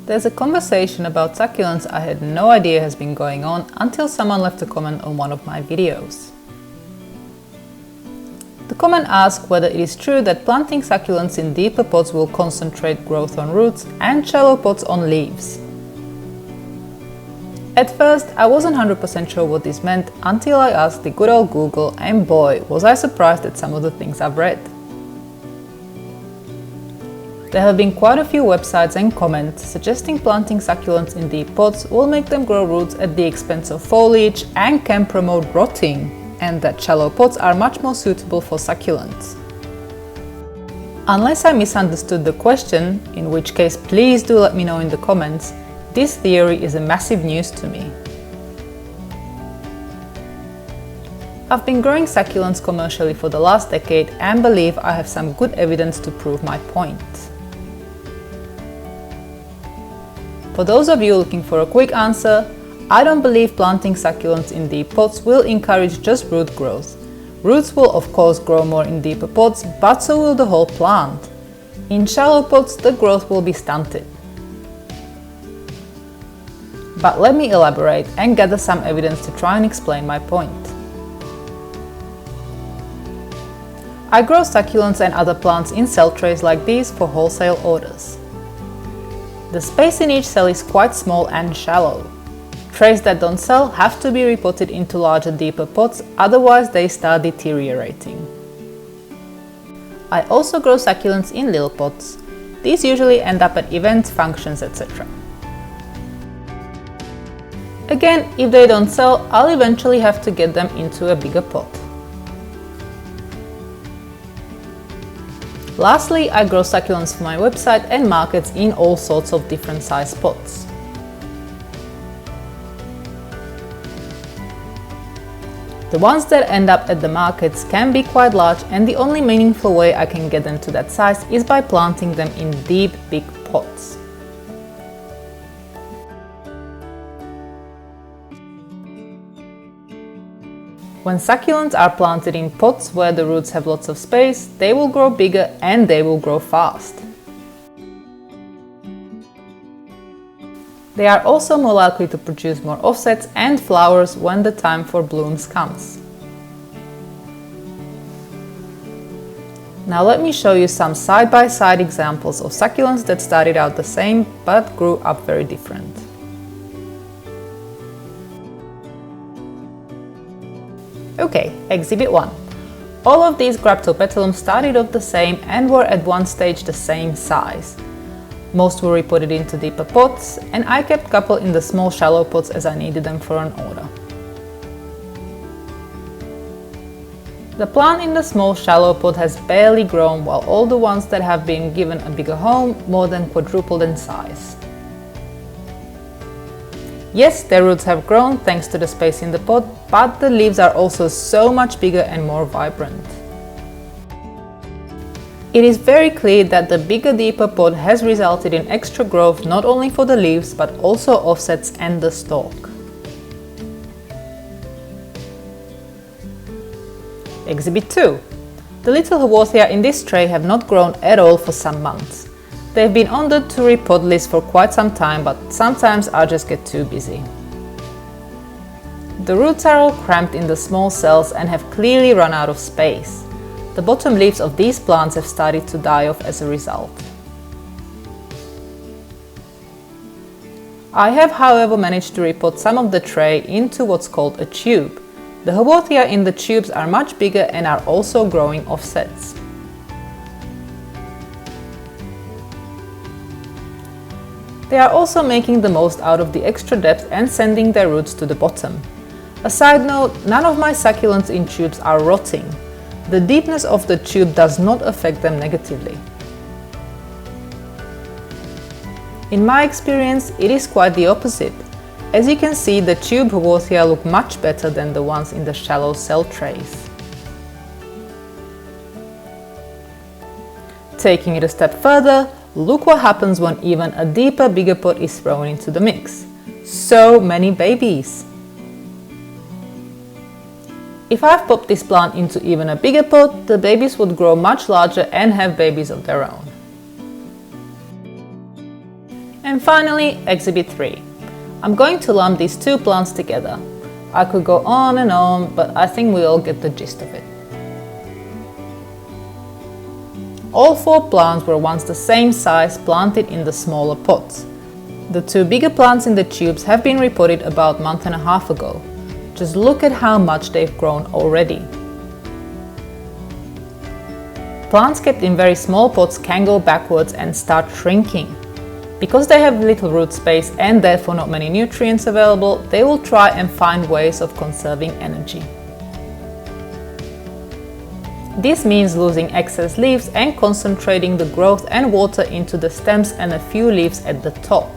There's a conversation about succulents I had no idea has been going on until someone left a comment on one of my videos. The comment asked whether it is true that planting succulents in deeper pots will concentrate growth on roots and shallow pots on leaves. At first, I wasn't 100% sure what this meant until I asked the good old Google, and boy, was I surprised at some of the things I've read. There have been quite a few websites and comments suggesting planting succulents in deep pots will make them grow roots at the expense of foliage and can promote rotting, and that shallow pots are much more suitable for succulents. Unless I misunderstood the question, in which case please do let me know in the comments, this theory is a massive news to me. I've been growing succulents commercially for the last decade and believe I have some good evidence to prove my point. For those of you looking for a quick answer, I don't believe planting succulents in deep pots will encourage just root growth. Roots will of course grow more in deeper pots, but so will the whole plant. In shallow pots, the growth will be stunted. But let me elaborate and gather some evidence to try and explain my point. I grow succulents and other plants in cell trays like these for wholesale orders. The space in each cell is quite small and shallow. Trays that don't sell have to be repotted into larger, deeper pots, otherwise they start deteriorating. I also grow succulents in little pots. These usually end up at events, functions, etc. Again, if they don't sell, I'll eventually have to get them into a bigger pot. Lastly, I grow succulents for my website and markets in all sorts of different size pots. The ones that end up at the markets can be quite large, and the only meaningful way I can get them to that size is by planting them in deep, big pots. When succulents are planted in pots where the roots have lots of space, they will grow bigger and they will grow fast. They are also more likely to produce more offsets and flowers when the time for blooms comes. Now let me show you some side-by-side examples of succulents that started out the same but grew up very different. Okay, exhibit 1. All of these Graptopetalums started off the same and were at one stage the same size. Most were repotted into deeper pots, and I kept a couple in the small shallow pots as I needed them for an order. The plant in the small shallow pot has barely grown, while all the ones that have been given a bigger home more than quadrupled in size. Yes, their roots have grown thanks to the space in the pot, but the leaves are also so much bigger and more vibrant. It is very clear that the bigger, deeper pot has resulted in extra growth not only for the leaves but also offsets and the stalk. Exhibit 2. The little Haworthia in this tray have not grown at all for some months. They've been on the to repot list for quite some time, but sometimes I just get too busy. The roots are all cramped in the small cells and have clearly run out of space. The bottom leaves of these plants have started to die off as a result. I have, however, managed to repot some of the tray into what's called a tube. The Haworthia in the tubes are much bigger and are also growing offsets. They are also making the most out of the extra depth and sending their roots to the bottom. A side note, none of my succulents in tubes are rotting. The deepness of the tube does not affect them negatively. In my experience, it is quite the opposite. As you can see, the tube Haworthia look much better than the ones in the shallow cell trays. Taking it a step further, look what happens when even a deeper, bigger pot is thrown into the mix. So many babies! If I've popped this plant into even a bigger pot, the babies would grow much larger and have babies of their own. And finally, exhibit 3. I'm going to lump these two plants together. I could go on and on, but I think we all get the gist of it. All 4 plants were once the same size, planted in the smaller pots. The 2 bigger plants in the tubes have been repotted about a month and a half ago. Just look at how much they've grown already. Plants kept in very small pots can go backwards and start shrinking. Because they have little root space and therefore not many nutrients available, they will try and find ways of conserving energy. This means losing excess leaves and concentrating the growth and water into the stems and a few leaves at the top.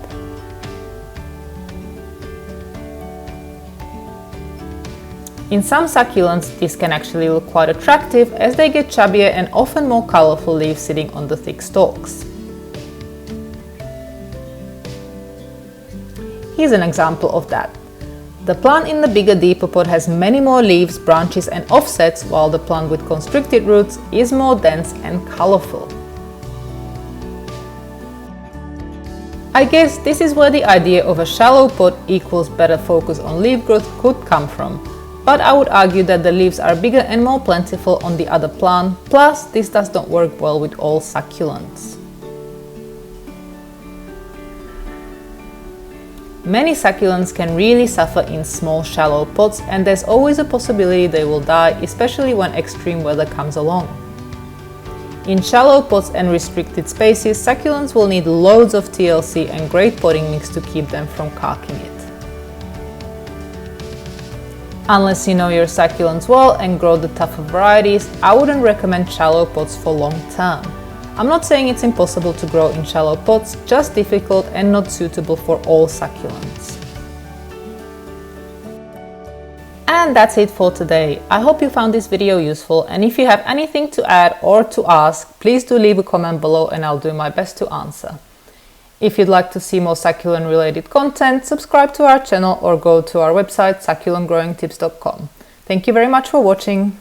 In some succulents, this can actually look quite attractive as they get chubbier and often more colorful leaves sitting on the thick stalks. Here's an example of that. The plant in the bigger, deeper pot has many more leaves, branches and offsets, while the plant with constricted roots is more dense and colorful. I guess this is where the idea of a shallow pot equals better focus on leaf growth could come from, but I would argue that the leaves are bigger and more plentiful on the other plant, plus this does not work well with all succulents. Many succulents can really suffer in small, shallow pots, and there's always a possibility they will die, especially when extreme weather comes along. In shallow pots and restricted spaces, succulents will need loads of TLC and great potting mix to keep them from carking it. Unless you know your succulents well and grow the tougher varieties, I wouldn't recommend shallow pots for long term. I'm not saying it's impossible to grow in shallow pots, just difficult and not suitable for all succulents. And that's it for today. I hope you found this video useful, and if you have anything to add or to ask, please do leave a comment below and I'll do my best to answer. If you'd like to see more succulent related content, subscribe to our channel or go to our website succulentgrowingtips.com. Thank you very much for watching.